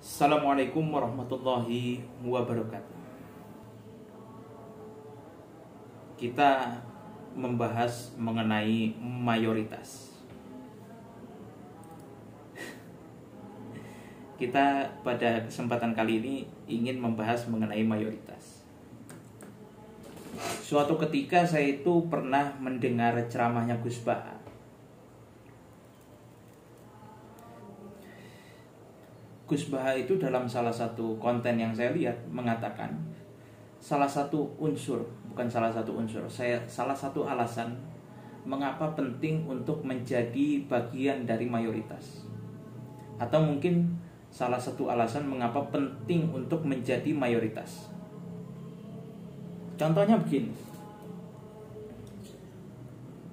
Assalamualaikum warahmatullahi wabarakatuh. Kita membahas mengenai mayoritas. Kita pada kesempatan kali ini ingin membahas mengenai mayoritas. Suatu ketika saya itu pernah mendengar ceramahnya Gus Baha. Gus Baha itu dalam salah satu konten yang saya lihat mengatakan salah satu alasan mengapa penting untuk menjadi bagian dari mayoritas, atau mungkin salah satu alasan mengapa penting untuk menjadi mayoritas. Contohnya begini,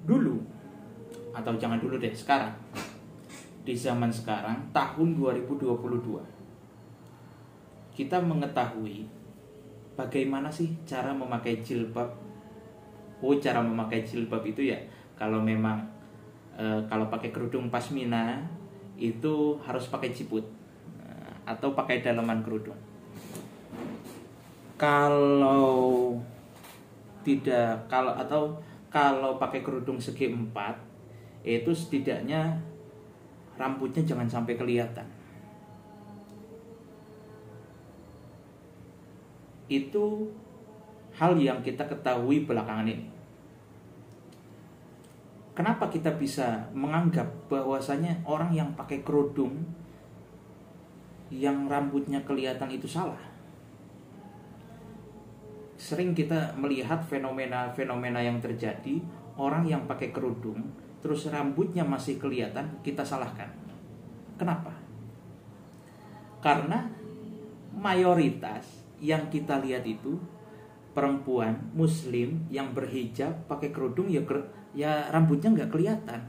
dulu, atau jangan dulu deh, sekarang, di zaman sekarang, tahun 2022, kita mengetahui bagaimana sih cara memakai jilbab. Cara memakai jilbab itu ya, kalau memang kalau pakai kerudung pasmina itu harus pakai ciput atau pakai dalaman kerudung. Kalau pakai kerudung segi 4, itu setidaknya rambutnya jangan sampai kelihatan. Itu hal yang kita ketahui belakangan ini. Kenapa kita bisa menganggap bahwasanya orang yang pakai kerudung yang rambutnya kelihatan itu salah? Sering kita melihat fenomena yang terjadi, orang yang pakai kerudung terus rambutnya masih kelihatan, kita salahkan. Kenapa? Karena mayoritas yang kita lihat itu perempuan muslim yang berhijab pakai kerudung ya rambutnya nggak kelihatan.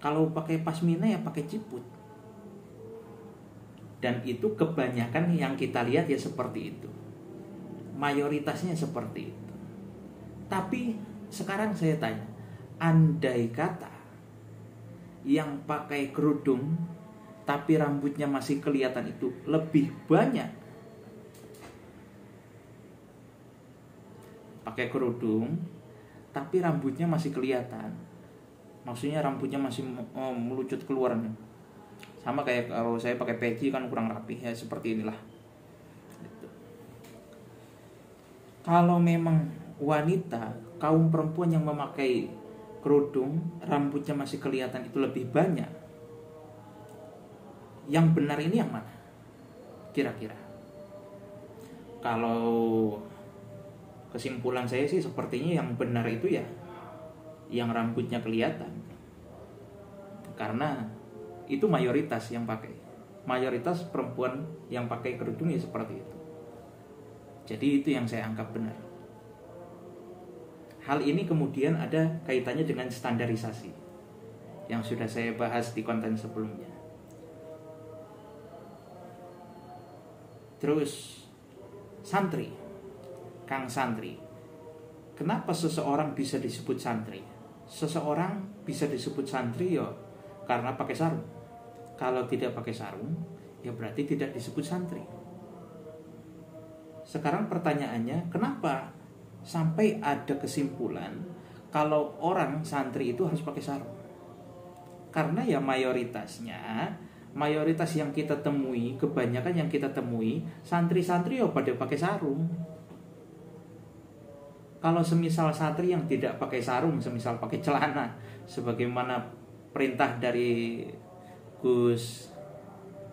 Kalau pakai pasmina ya pakai ciput. Dan itu kebanyakan yang kita lihat ya seperti itu. Mayoritasnya seperti itu. Tapi sekarang saya tanya, andai kata yang pakai kerudung tapi rambutnya masih kelihatan itu lebih banyak, pakai kerudung tapi rambutnya masih kelihatan, maksudnya rambutnya masih melucut keluar, sama kayak kalau saya pakai peci kan kurang rapi ya, seperti inilah. Kalau memang wanita, kaum perempuan yang memakai kerudung, rambutnya masih kelihatan itu lebih banyak, yang benar ini yang mana? Kira-kira. Kalau kesimpulan saya sih sepertinya yang benar itu ya yang rambutnya kelihatan. Karena itu mayoritas yang pakai. Mayoritas perempuan yang pakai kerudung ya seperti itu. Jadi itu yang saya anggap benar. Hal ini kemudian ada kaitannya dengan standarisasi yang sudah saya bahas di konten sebelumnya. Terus santri, Kang Santri. Kenapa seseorang bisa disebut santri? Seseorang bisa disebut santri ya karena pakai sarung. Kalau tidak pakai sarung, ya berarti tidak disebut santri. Sekarang pertanyaannya, kenapa sampai ada kesimpulan kalau orang santri itu harus pakai sarung? Karena ya mayoritas yang kita temui, kebanyakan yang kita temui santri-santri ya pada pakai sarung. Kalau semisal santri yang tidak pakai sarung, semisal pakai celana, sebagaimana perintah dari Gus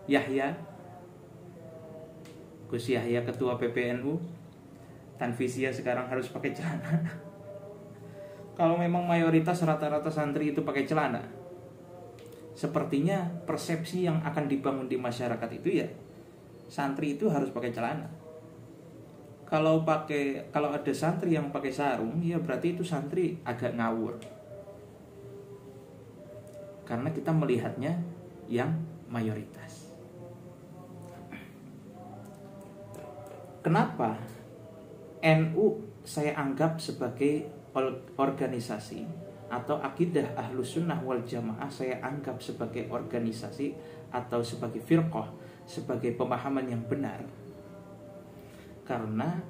Yahya ketua PPNU, Tanfisia sekarang harus pakai celana. Kalau memang mayoritas rata-rata santri itu pakai celana, sepertinya persepsi yang akan dibangun di masyarakat itu ya santri itu harus pakai celana. Kalau ada santri yang pakai sarung, ya berarti itu santri agak ngawur. Karena kita melihatnya yang mayoritas. Kenapa NU saya anggap sebagai organisasi atau akidah Ahlus Sunnah wal Jamaah saya anggap sebagai organisasi atau sebagai firqah, sebagai pemahaman yang benar, karena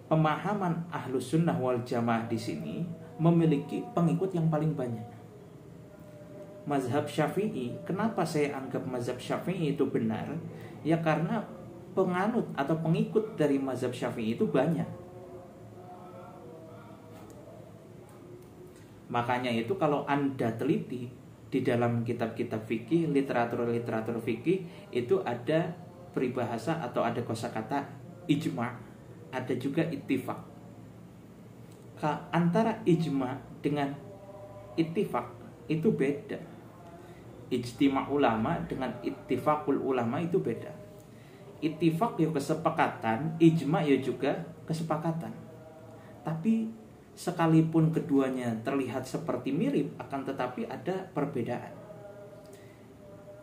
pemahaman Ahlus Sunnah wal Jamaah di sini memiliki pengikut yang paling banyak. Mazhab Syafi'i, kenapa saya anggap mazhab Syafi'i itu benar? Ya karena penganut atau pengikut dari mazhab Syafi'i itu banyak. Makanya itu kalau Anda teliti di dalam kitab-kitab fikih, literatur fikih, itu ada peribahasa atau ada kosakata ijma', ada juga ittifaq. Antara ijma' dengan ittifaq itu beda. Ijtima' ulama dengan ittifaqul ulama itu beda. Ittifaq ya kesepakatan, ijma' ya juga kesepakatan. Tapi sekalipun keduanya terlihat seperti mirip, akan tetapi ada perbedaan.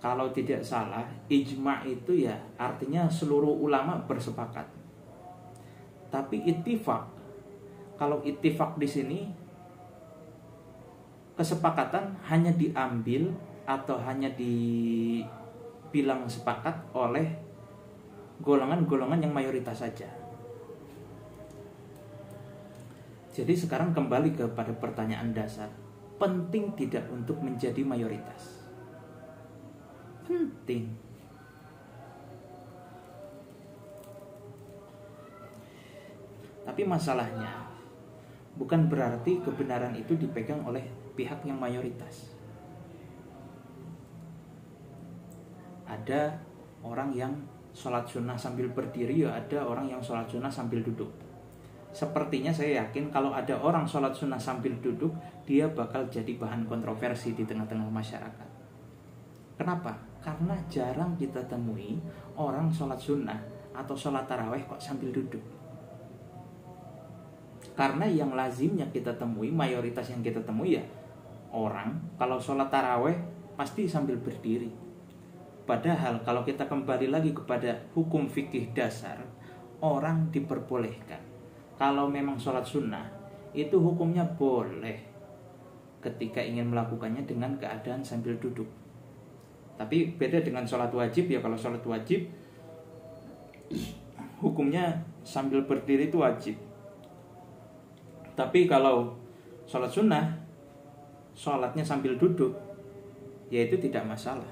Kalau tidak salah, ijma' itu ya artinya seluruh ulama bersepakat. Tapi ittifaq, kalau ittifaq di sini kesepakatan hanya diambil atau hanya dibilang sepakat oleh golongan-golongan yang mayoritas saja. Jadi sekarang kembali kepada pertanyaan dasar, penting tidak untuk menjadi mayoritas? Penting. Tapi masalahnya bukan berarti kebenaran itu dipegang oleh pihak yang mayoritas. Ada orang yang sholat sunnah sambil berdiri, ya ada orang yang sholat sunnah sambil duduk. Sepertinya saya yakin kalau ada orang sholat sunnah sambil duduk, dia bakal jadi bahan kontroversi di tengah-tengah masyarakat. Kenapa? Karena jarang kita temui orang sholat sunnah atau sholat taraweh kok sambil duduk. Karena yang lazimnya kita temui, mayoritas yang kita temui ya orang kalau sholat taraweh pasti sambil berdiri. Padahal kalau kita kembali lagi kepada hukum fikih dasar, orang diperbolehkan kalau memang sholat sunnah itu hukumnya boleh ketika ingin melakukannya dengan keadaan sambil duduk. Tapi beda dengan sholat wajib ya. Kalau sholat wajib hukumnya sambil berdiri itu wajib. Tapi kalau sholat sunnah, sholatnya sambil duduk, ya itu tidak masalah.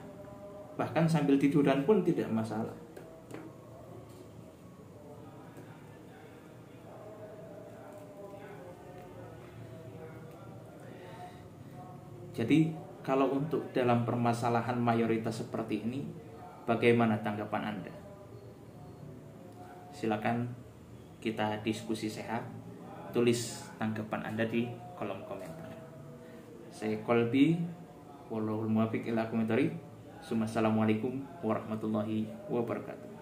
Bahkan sambil tiduran pun tidak masalah. Jadi kalau untuk dalam permasalahan mayoritas seperti ini, bagaimana tanggapan Anda? Silakan kita diskusi sehat. Tulis tanggapan Anda di kolom komentar. Saya Kolbi, wallahul muwaffiq ila aqwamit thoriq. Assalamualaikum warahmatullahi wabarakatuh.